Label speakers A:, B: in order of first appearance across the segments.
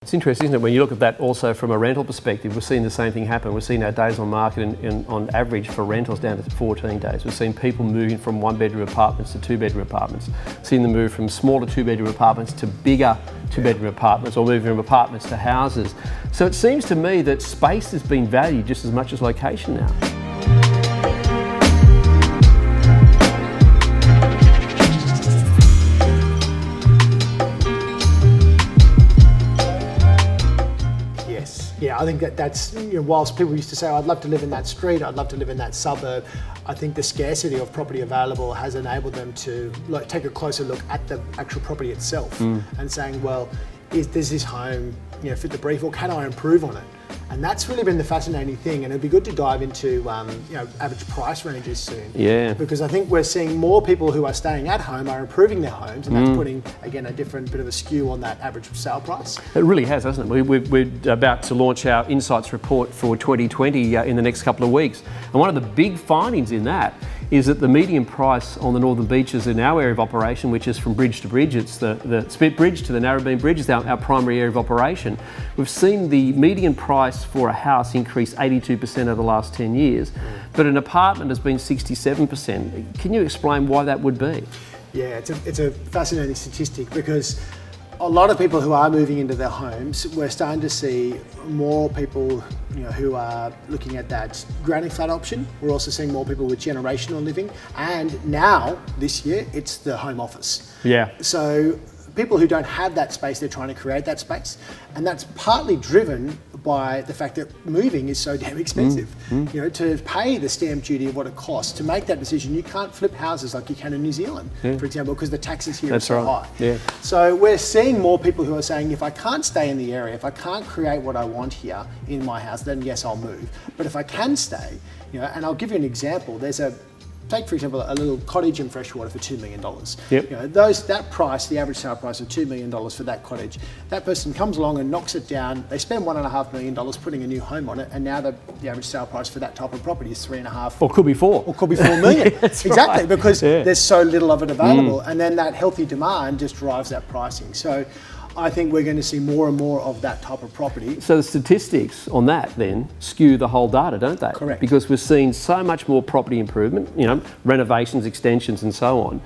A: It's interesting, isn't it, when you look at that also from a rental perspective. We're seeing the same thing happen. We're seeing our days on market on average for rentals down to 14 days. We're seeing people moving from one-bedroom apartments to two-bedroom apartments. Seeing them move from smaller two-bedroom apartments to bigger two-bedroom apartments, or moving from apartments to houses. So it seems to me that space has been valued just as much as location now.
B: Yeah, I think that's, whilst people used to say, I'd love to live in that street, I'd love to live in that suburb, I think the scarcity of property available has enabled them to take a closer look at the actual property itself and saying, well, does this home fit the brief, or can I improve on it? And that's really been the fascinating thing, and it'd be good to dive into average price ranges soon.
A: Yeah.
B: Because I think we're seeing more people who are staying at home are improving their homes, and that's putting, again, a different bit of a skew on that average sale price.
A: It really has, hasn't it? We're about to launch our Insights report for 2020 in the next couple of weeks. And one of the big findings in that is that the median price on the Northern Beaches in our area of operation, which is from bridge to bridge, it's the Spit Bridge to the Narrabeen Bridge, is our primary area of operation. We've seen the median price for a house increase 82% over the last 10 years, but an apartment has been 67%. Can you explain why that would be?
B: Yeah, it's a fascinating statistic, because a lot of people who are moving into their homes, we're starting to see more people who are looking at that granny flat option. We're also seeing more people with generational living, and now this year it's the home office. Yeah. So people who don't have that space, they're trying to create that space, and that's partly driven by the fact that moving is so damn expensive. To pay the stamp duty of what it costs to make that decision, you can't flip houses like you can in New Zealand, for example, because the taxes here are so high. Yeah. So we're seeing more people who are saying, if I can't stay in the area, if I can't create what I want here in my house, then yes, I'll move. But if I can stay, and I'll give you an example. Take, for example, a little cottage in Freshwater for $2 million. Yep. That price, the average sale price of $2 million for that cottage, that person comes along and knocks it down. They spend $1.5 million putting a new home on it, and now the average sale price for that type of property is $3.5.
A: Or could be $4.
B: Or could be $4 million. Exactly,
A: right.
B: Because there's so little of it available, and then that healthy demand just drives that pricing. So I think we're going to see more and more of that type of property.
A: So the statistics on that then skew the whole data, don't they?
B: Correct.
A: Because we're seeing so much more property improvement, renovations, extensions and so on,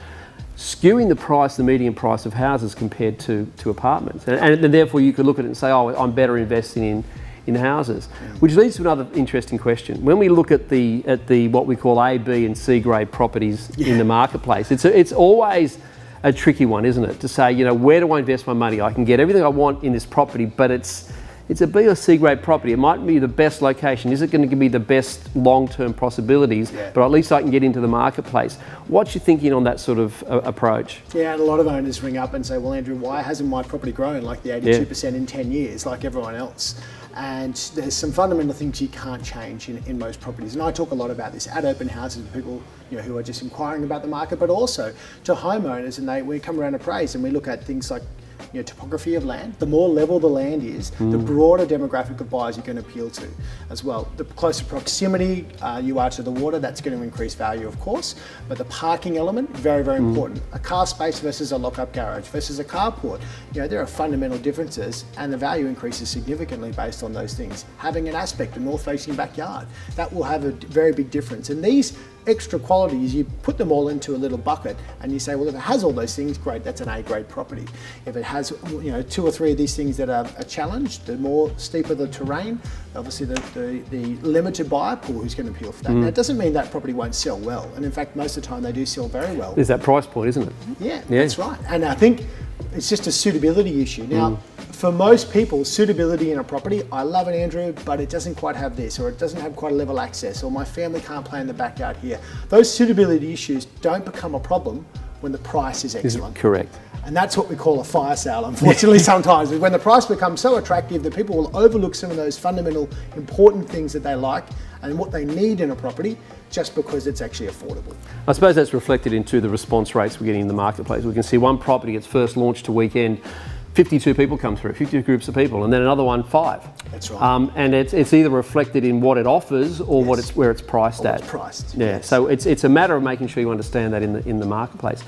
A: skewing the price, the median price of houses compared to apartments. And therefore you could look at it and say, oh, I'm better investing in houses. Yeah. Which leads to another interesting question. When we look at the what we call A, B and C grade properties in the marketplace, it's always a tricky one, isn't it? To say, where do I invest my money? I can get everything I want in this property, but it's a B or C grade property. It might be the best location. Is it going to give me the best long-term possibilities? Yeah. But at least I can get into the marketplace. What's your thinking on that sort of approach?
B: Yeah, and a lot of owners ring up and say, well, Andrew, why hasn't my property grown like the 82% in 10 years, like everyone else? And there's some fundamental things you can't change in most properties. And I talk a lot about this at open houses to people who are just inquiring about the market, but also to homeowners, and we come around appraise and we look at things like topography of land. The more level the land is, the broader demographic of buyers you're going to appeal to as well. The closer proximity you are to the water, that's going to increase value, of course. But the parking element, very, very important. A car space versus a lock-up garage versus a carport. There are fundamental differences, and the value increases significantly based on those things. Having an aspect, a north-facing backyard, that will have a very big difference. And these extra qualities, you put them all into a little bucket and you say, well, if it has all those things, great, that's an A-grade property. If it has 2 or 3 of these things that are a challenge, the more steeper the terrain, obviously the limited buyer pool who's going to appeal for that. Now, it doesn't mean that property won't sell well, and in fact most of the time they do sell very well.
A: There's that price point, isn't it?
B: Yeah, that's right. And I think it's just a suitability issue. Now, for most people, suitability in a property, I love it, Andrew, but it doesn't quite have this, or it doesn't have quite a level access, or my family can't play in the backyard here. Those suitability issues don't become a problem when the price is excellent.
A: Correct.
B: And that's what we call a fire sale, unfortunately, sometimes. When the price becomes so attractive that people will overlook some of those fundamental important things that they like and what they need in a property just because it's actually affordable.
A: I suppose that's reflected into the response rates we're getting in the marketplace. We can see one property, it's first launched a weekend, 52 people come through, 52 groups of people, and then another one, 5.
B: That's right.
A: And it's either reflected in what it offers or where it's priced at.
B: It's priced.
A: Yeah. Yes. So it's a matter of making sure you understand that in the marketplace.